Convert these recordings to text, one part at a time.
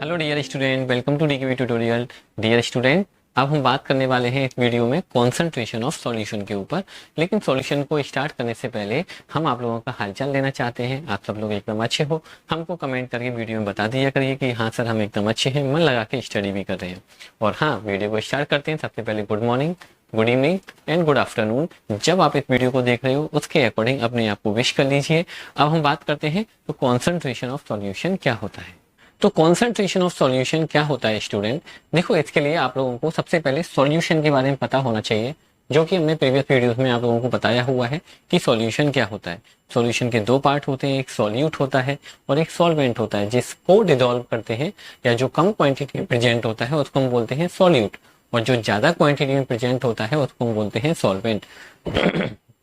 Hello dear student, welcome to DKV tutorial. Dear student, अब हम बात करने वाले हैं इस वीडियो में कंसंट्रेशन ऑफ सॉल्यूशन के ऊपर। लेकिन सॉल्यूशन को स्टार्ट करने से पहले हम आप लोगों का हालचाल लेना चाहते हैं। आप सब लोग एकदम अच्छे हो, हमको कमेंट करके वीडियो में बता दिया करिए कि हाँ सर हम एकदम अच्छे हैं, मन लगा के स्टडी भी कर रहे हैं। और हाँ, वीडियो को स्टार्ट करते हैं। सबसे पहले good morning, good evening and good afternoon. जब आप इस वीडियो को देख रहे हो उसके अकॉर्डिंग अपने आप को विश कर लीजिए। अब हम बात करते हैं तो कॉन्सेंट्रेशन ऑफ सॉल्यूशन क्या होता है। तो कॉन्सेंट्रेशन ऑफ सॉल्यूशन क्या होता है स्टूडेंट, देखो इसके लिए आप लोगों को सबसे पहले सॉल्यूशन के बारे में पता होना चाहिए, जो कि हमने प्रीवियस वीडियोस में आप लोगों को बताया हुआ है कि सॉल्यूशन क्या होता है। सॉल्यूशन के दो पार्ट होते हैं, एक सॉल्यूट होता है और एक सॉल्वेंट होता है। जिसको डिसॉल्व करते हैं या जो कम क्वांटिटी में प्रेजेंट होता है उसको हम बोलते हैं सॉल्यूट, और जो ज्यादा क्वांटिटी में प्रेजेंट होता है उसको हम बोलते हैं solvent.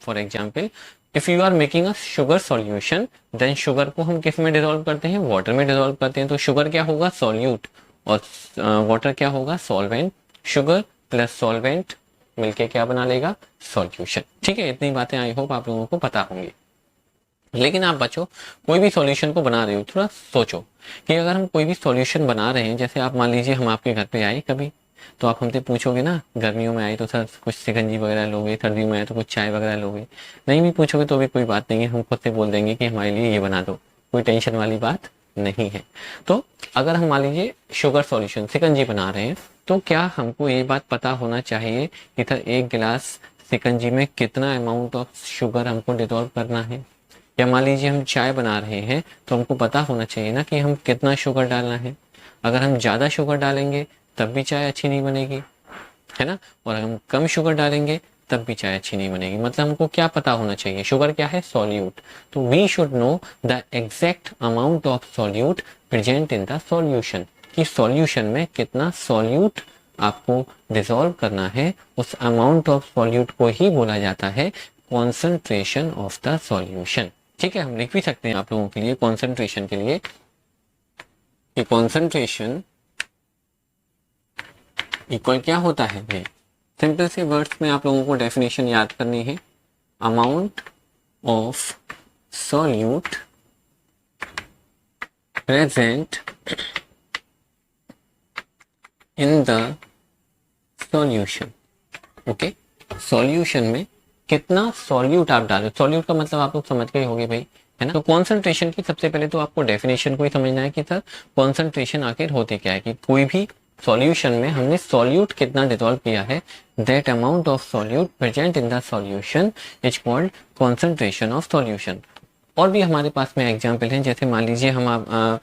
For example, if you are making a sugar solution, then sugar को हम किस में डिसॉल्व करते हैं, वाटर में डिसॉल्व करते हैं। तो शुगर क्या होगा, सॉल्यूट, और वाटर क्या होगा, सॉल्वेंट। शुगर प्लस सॉल्वेंट मिलके क्या बना लेगा, सॉल्यूशन। ठीक है, इतनी बातें आई होप आप लोगों को पता होंगी। लेकिन आप बच्चों कोई भी सॉल्यूशन को बना रहे हो, थोड़ा सोचो कि अगर हम कोई भी सॉल्यूशन बना रहे हैं, जैसे आप मान लीजिए हम आपके घर पे आए कभी, तो आप हमसे पूछोगे ना, गर्मियों में आए तो सर कुछ शिकंजी वगैरह लोगे, सर्दियों में आए तो कुछ चाय वगैरह लोगे। नहीं भी पूछोगे तो भी कोई बात नहीं है, हम खुद से बोल देंगे कि हमारे लिए ये बना दो, कोई टेंशन वाली बात नहीं है। तो अगर हम मान लीजिए शुगर सॉल्यूशन शिकंजी बना रहे हैं, तो क्या हमको ये बात पता होना चाहिए कि सर एक गिलास शिकंजी में कितना अमाउंट ऑफ शुगर हमको डिसॉल्व करना है। या मान लीजिए हम चाय बना रहे हैं तो हमको पता होना चाहिए ना कि हम कितना शुगर डालना है। अगर हम ज़्यादा शुगर डालेंगे तब भी चाय अच्छी नहीं बनेगी, है ना, और हम कम शुगर डालेंगे तब भी चाय अच्छी नहीं बनेगी। मतलब हमको क्या पता होना चाहिए, शुगर क्या है, सॉल्यूट। तो we should know the exact amount of solute present in the solution, कि सॉल्यूशन में कितना सॉल्यूट आपको डिसॉल्व करना है। उस अमाउंट ऑफ सॉल्यूट को ही बोला जाता है कॉन्सेंट्रेशन ऑफ द सॉल्यूशन। ठीक है, हम लिख भी सकते हैं आप लोगों के लिए कॉन्सेंट्रेशन के लिए कि कॉन्सेंट्रेशन इक्वल क्या होता है भाई। सिंपल से वर्ड्स में आप लोगों को डेफिनेशन याद करनी है। Amount of solute present in the solution. Okay, solution में कितना सॉल्यूट आप डालो। सॉल्यूट का मतलब आप लोग समझ गए होंगे भाई, है ना। तो कॉन्सेंट्रेशन की सबसे पहले तो आपको डेफिनेशन को ही समझना है कि सर कॉन्सेंट्रेशन आखिर होती क्या है। कि कोई भी सॉल्यूशन में हमने सॉल्यूट कितना डिसॉल्व किया है, that amount of solute present in the solution is called concentration of solution. और भी हमारे पास में एग्जांपल हैं, जैसे मान लीजिए हम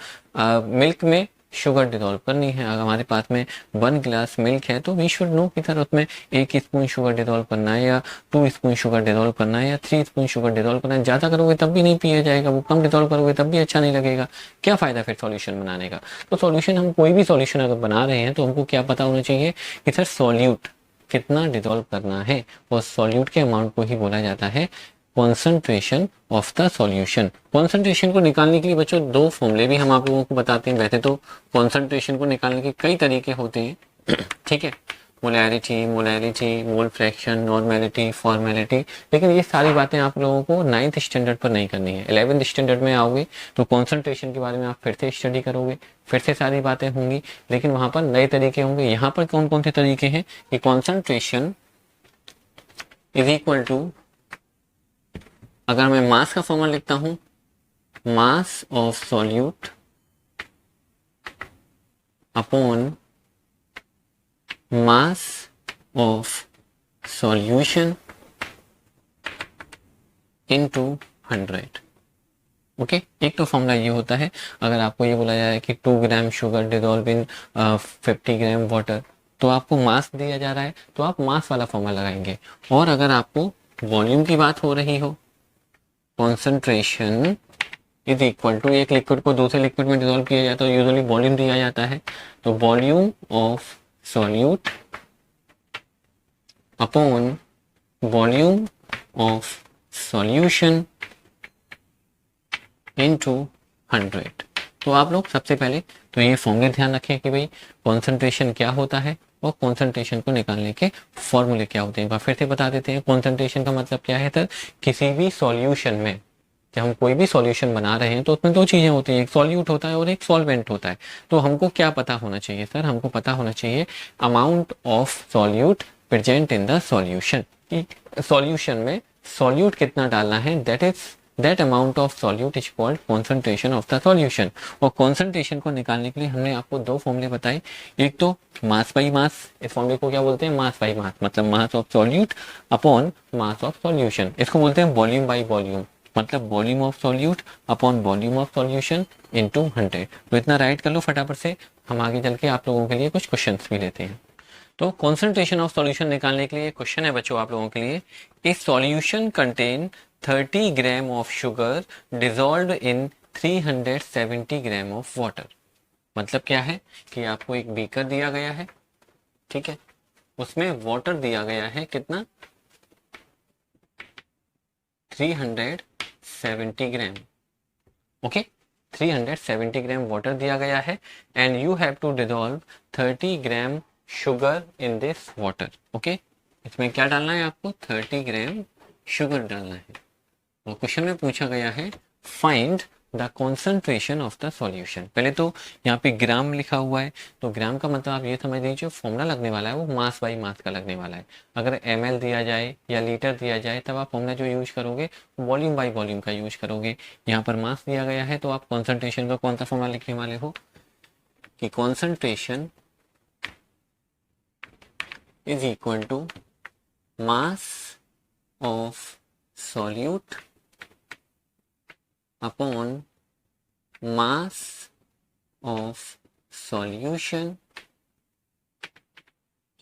मिल्क में शुगर डिसॉल्व करनी है। अगर हमारे पास में 1 गिलास मिल्क है तो वी शुड नो कि सर उसमें 1 स्पून शुगर डिसॉल्व करना है, या 2 स्पून शुगर डिसॉल्व करना है, या 3 स्पून शुगर डिसॉल्व करना है। ज़्यादा करोगे तब भी नहीं पिया जाएगा, वो कम डिसॉल्व करोगे तब भी अच्छा नहीं लगेगा। क्या फ़ायदा फिर सॉल्यूशन बनाने का। तो सॉल्यूशन, हम कोई भी सॉल्यूशन अगर बना रहे हैं तो हमको क्या पता होना चाहिए कि सर सॉल्यूट कितना डिसॉल्व करना है, और सॉल्यूट के अमाउंट को ही बोला जाता है concentration of the solution. Concentration को निकालने के लिए बच्चों दो फॉर्मूले भी हम आप लोगों को बताते हैं। वैसे तो कॉन्सेंट्रेशन को निकालने के कई तरीके होते हैं, ठीक है, molarity, molarity, mole fraction, normality, formality. लेकिन ये सारी बातें आप लोगों को 9th स्टैंडर्ड पर नहीं करनी है। 11th स्टैंडर्ड में आओगे तो कॉन्सेंट्रेशन के बारे में आप फिर से स्टडी करोगे, फिर से सारी बातें होंगी, लेकिन वहां पर नए तरीके होंगे। यहाँ पर कौन कौन से तरीके हैं कि कॉन्सेंट्रेशन इज इक्वल टू, अगर मैं मास का फॉर्मूला लिखता हूं, मास of solute upon mass of solution into 100। Okay, एक तो फॉर्मूला ये होता है। अगर आपको ये बोला जाए कि 2 gram sugar dissolve in 50 gram water, तो आपको मास दिया जा रहा है तो आप मास वाला फॉर्मूला लगाएंगे। और अगर आपको वॉल्यूम की बात हो रही हो, कॉन्सेंट्रेशन इज इक्वल टू, एक लिक्विड को दूसरे लिक्विड में डिसॉल्व किया जाता है तो यूजुअली वॉल्यूम दिया जाता है, तो volume of solute upon volume of solution into 100। तो आप लोग सबसे पहले तो ये फॉर्मूले ध्यान रखें कि भाई कॉन्सेंट्रेशन क्या होता है और कॉन्सेंट्रेशन को निकालने के फॉर्मूले क्या होते हैं। फिर से बता देते हैं, कॉन्सेंट्रेशन का मतलब क्या है सर, किसी भी सॉल्यूशन में जब हम कोई भी सॉल्यूशन बना रहे हैं तो उसमें दो चीज़ें होती हैं, एक सॉल्यूट होता है और एक सॉल्वेंट होता है। तो हमको क्या पता होना चाहिए सर? हमको पता होना चाहिए amount of solute present in the solution, कि सॉल्यूशन में सॉल्यूट कितना डालना है, that amount of solute is called concentration of the solution. और कॉन्सेंट्रेशन को निकालने के लिए हमने आपको दो फॉर्मूले बताए, एक तो मास बाई मास, इस फॉर्मूले को क्या बोलते हैं? मास बाई मास, मतलब मास of solute upon mass of solution. इसको बोलते हैं वॉल्यूम बाई वॉल्यूम, मतलब volume of solute upon volume of solution into 100। तो इतना राइट कर लो फटाफट से, हम आगे चल के आप लोगों के लिए कुछ क्वेश्चंस भी लेते हैं। तो कॉन्सेंट्रेशन ऑफ सॉल्यूशन निकालने के लिए क्वेश्चन है बच्चों आप लोगों के लिए, ए solution contain 30 gram of sugar dissolved in 370 gram of water. मतलब क्या है कि आपको एक बीकर दिया गया है, ठीक है, उसमें वाटर दिया गया है कितना? 370 ग्राम, ओके, 370 ग्राम वाटर दिया गया है and you have to dissolve 30 gram sugar in this water, okay. इसमें क्या डालना है आपको? 30 ग्राम शुगर डालना है। और क्वेश्चन में पूछा गया है find the concentration of the solution. पहले तो यहाँ पे ग्राम लिखा हुआ है, तो ग्राम का मतलब आप ये समझ लीजिए फॉर्मूला लगने वाला है वो मास बाई मास का लगने वाला है। अगर ml दिया जाए या लीटर दिया जाए तब आप फॉर्मूला जो यूज करोगे वॉल्यूम बाई वॉल्यूम का यूज करोगे। यहाँ पर मास दिया गया है तो आप कॉन्सेंट्रेशन का कौन सा फॉर्मूला लिखने वाले हो कि concentration is equal to mass of solute upon mass of solution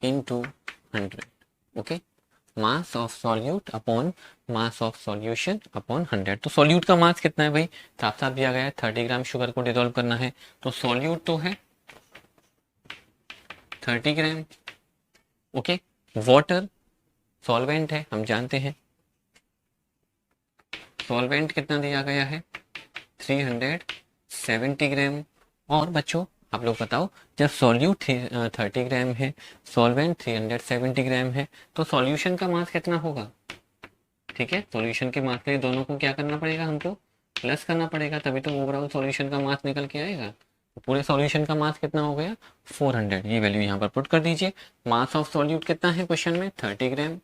into 100, okay, mass of solute upon mass of solution upon 100। तो सॉल्यूट का मास कितना है भाई? साफ साफ दिया गया है 30 ग्राम शुगर को डिसॉल्व करना है, तो सॉल्यूट तो है 30 ग्राम, ओके। वाटर सॉल्वेंट है, हम जानते हैं सॉल्वेंट कितना दिया गया है? 370 ग्राम। और बच्चों आप लोग बताओ, जब सॉल्यूट 30 ग्राम है, सॉल्वेंट 370 ग्राम है, तो सॉल्यूशन का मास कितना होगा? ठीक है, सॉल्यूशन के मास के लिए दोनों को क्या करना पड़ेगा? हमको प्लस करना पड़ेगा, तभी तो ओवरऑल सॉल्यूशन का मास निकल के आएगा। तो पूरे सॉल्यूशन का मास कितना हो गया? 400। ये वैल्यू यहाँ पर पुट कर दीजिए। मास ऑफ सॉल्यूट कितना है क्वेश्चन में? 30 ग्राम।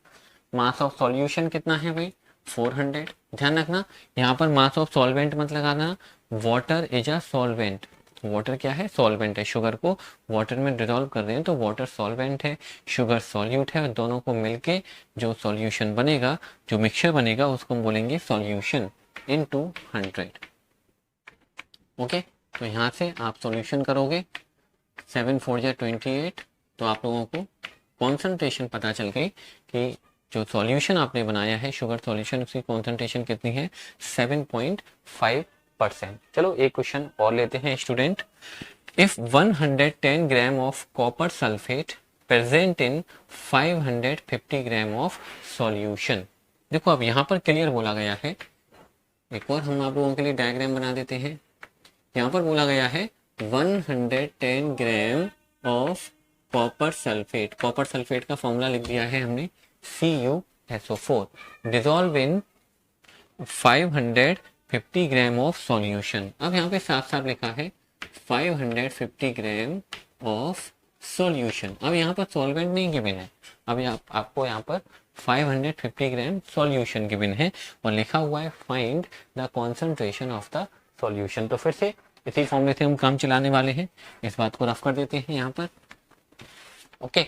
मास ऑफ सॉल्यूशन कितना है भाई? 400। ध्यान रखना यहाँ पर मास ऑफ सॉल्वेंट मत लगाना, water is a solvent. Water क्या है? सॉल्वेंट है। शुगर को वाटर में डिसॉल्व कर रहे हैं तो वाटर सॉल्वेंट है, शुगर सॉल्यूट है, और दोनों को मिलके जो सॉल्यूशन बनेगा, जो मिक्सचर बनेगा, उसको हम बोलेंगे सॉल्यूशन इनटू 100, ओके। तो यहाँ से आप सॉल्यूशन करोगे 7 4 28, तो आप लोगों को कॉन्सेंट्रेशन पता चल गई कि जो सॉल्यूशन आपने बनाया है शुगर सॉल्यूशन, उसकी कॉन्सेंट्रेशन कितनी है? 7.5%। चलो एक क्वेश्चन और लेते हैं student. If 110 gram of copper sulphate present in 550 gram of solution. देखो अब यहाँ पर क्लियर बोला गया है, एक और हम आप लोगों के लिए डायग्राम बना देते हैं। यहाँ पर बोला गया है 110 gram of copper sulphate. Copper sulphate का फॉर्मूला लिख दिया है हमने CuSO4 dissolve in 550 gram of solution. अब यहाँ पे साफ साफ लिखा है 550 ग्राम ऑफ सॉल्यूशन। अब यहाँ पर सॉल्वेंट नहीं गिवन है, अब आपको यहाँ पर 550 ग्राम सॉल्यूशन गिवन है और लिखा हुआ है find the concentration of the solution. तो फिर से इसी फॉर्मूले से हम काम चलाने वाले हैं, इस बात को रफ कर देते हैं यहाँ पर, ओके।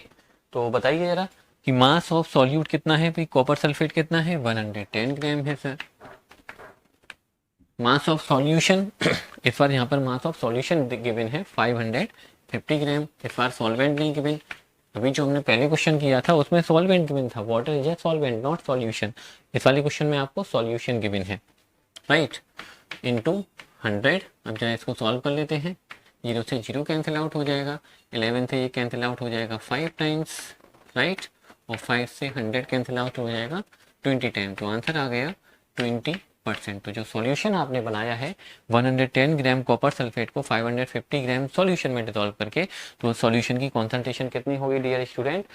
तो बताइए जरा कि मास ऑफ सॉल्यूट कितना है भाई? कॉपर सल्फेट कितना है? 110 ग्राम है सर। मास ऑफ सॉल्यूशन इस बार यहाँ पर मास ऑफ सॉल्यूशन गिवन है 550 ग्राम, इस बार सॉल्वेंट नहीं गिवन। अभी जो हमने पहले क्वेश्चन किया था उसमें सॉल्वेंट गिवन था, water is a solvent not solution. इस वाले क्वेश्चन में आपको सॉल्यूशन गिवन है, राइट, इनटू 100। अब जरा इसको सॉल्व कर लेते हैं। 0 से 0 कैंसिल आउट हो जाएगा, 11 से ये कैंसिल आउट हो जाएगा 5 टाइम्स, राइट, और 5 से 100 कैंसिल आउट हो जाएगा 20 टाइम। तो आंसर आ गया 20%। तो जो सॉल्यूशन आपने बनाया है 110 ग्राम कॉपर सल्फेट को 550 ग्राम सॉल्यूशन में डिसॉल्व करके, तो सॉल्यूशन की कॉन्सेंट्रेशन कितनी होगी dear student?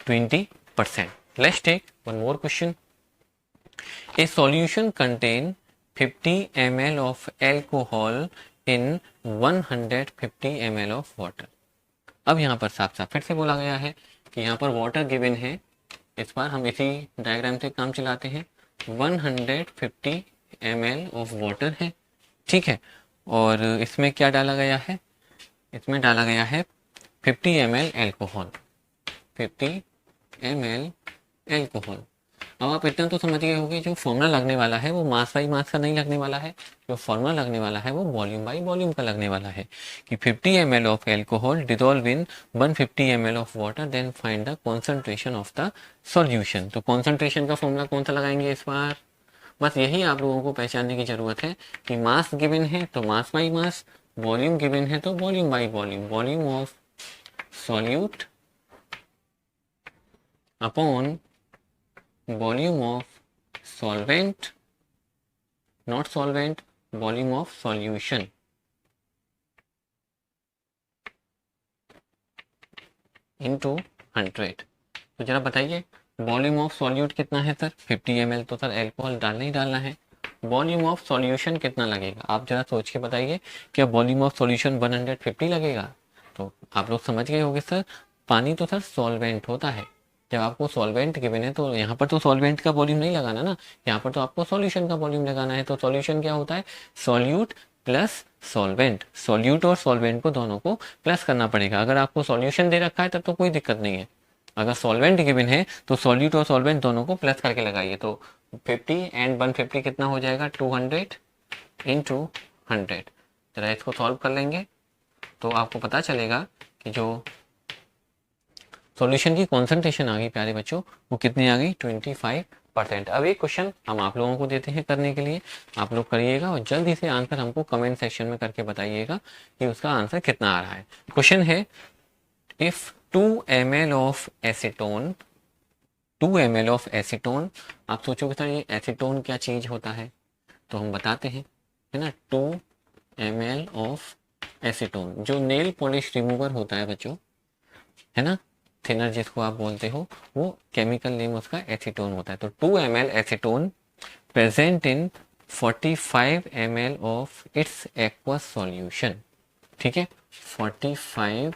20%। Let's take one more question. A solution contain 50 ml of alcohol in 150 ml of water. अब यहाँ पर साफ साफ फिर से बोला गया है कि यहाँ पर वाटर गिवन है। इस बार हम इसी डायग्राम से काम चलाते हैं। 150 ml ऑफ वाटर है, ठीक है, और इसमें क्या डाला गया है, इसमें डाला गया है 50 ml एल्कोहल, 50 ml एल्कोहल। अब आप इतना तो समझ गए होंगे जो फॉर्मूला लगने वाला है वो मास बाई मास का नहीं लगने वाला है, जो फॉर्मूला लगने वाला है वो वॉल्यूम बाई वॉल्यूम का लगने वाला है कि 50 ml of alcohol dissolve in 150 ml of water, then find the concentration of the solution. तो कॉन्सेंट्रेशन का फॉर्मूला कौन सा लगाएंगे इस बार? बस यही आप लोगों को पहचानने की जरूरत है कि मास गिवन है तो mass by mass, volume given है तो volume by volume, volume of solute upon volume of solvent, not solvent, volume of solution into 100। तो जरा बताइए वॉल्यूम ऑफ सॉल्यूट कितना है सर? 50 ml। तो सर एल्कोहल डालना ही डालना है। वॉल्यूम ऑफ सॉल्यूशन कितना लगेगा आप जरा सोच के बताइए। क्या वॉल्यूम ऑफ सॉल्यूशन 150 लगेगा? तो आप लोग समझ गए होंगे सर, पानी तो सर सॉल्वेंट होता है। जब आपको सॉल्वेंट गिवन है तो यहाँ पर तो सॉल्वेंट का वॉल्यूम नहीं लगाना ना, यहाँ पर तो आपको सॉल्यूशन का वॉल्यूम लगाना है। तो सॉल्यूशन क्या होता है? Solute plus solvent. सॉल्यूट और सॉल्वेंट को दोनों को प्लस करना पड़ेगा। अगर आपको सॉल्यूशन दे रखा है तब तो कोई दिक्कत नहीं है। अगर सॉल्वेंट गिवन है तो सॉल्यूट और सॉल्वेंट दोनों को प्लस करके लगाइए। तो 50 एंड 150 कितना हो जाएगा? 200 इंटू 100। जरा इसको सॉल्व कर लेंगे तो आपको पता चलेगा कि जो सॉल्यूशन की कॉन्सेंट्रेशन आ गई प्यारे बच्चों वो कितनी आ गई? 25%। अब एक क्वेश्चन हम आप लोगों को देते हैं करने के लिए, आप लोग करिएगा और जल्दी से आंसर हमको कमेंट सेक्शन में करके बताइएगा कि उसका आंसर कितना आ रहा है। क्वेश्चन है if 2 ml of acetone, 2 ml of acetone. आप सोचोगे सर ये एसीटोन क्या चीज होता है, तो हम बताते हैं, है ना। 2 ml ऑफ एसीटोन जो नेल पॉलिश रिमूवर होता है बच्चों, है ना, थिनर जिसको आप बोलते हो, वो केमिकल नेम उसका एसीटोन होता है। तो 2 ml acetone present in 45 ml of its aqueous solution, ठीक है, 45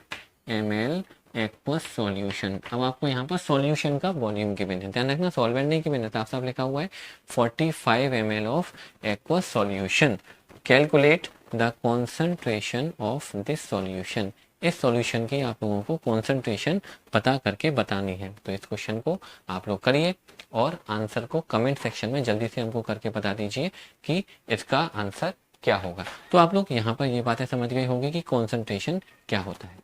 ml एक्वस सॉल्यूशन। अब आपको यहाँ पर सॉल्यूशन का वॉल्यूम गिवन है, ध्यान रखना सॉल्वेंट नहीं गिवन है, साफ साफ लिखा हुआ है 45 ml of aqueous solution. Calculate the concentration of this solution. इस सॉल्यूशन की आप लोगों को कॉन्सेंट्रेशन पता करके बतानी है। तो इस क्वेश्चन को आप लोग करिए और आंसर को कमेंट सेक्शन में जल्दी से हमको करके बता दीजिए कि इसका आंसर क्या होगा। तो आप लोग यहाँ पर ये बातें समझ गए होंगे कि कॉन्सेंट्रेशन क्या होता है।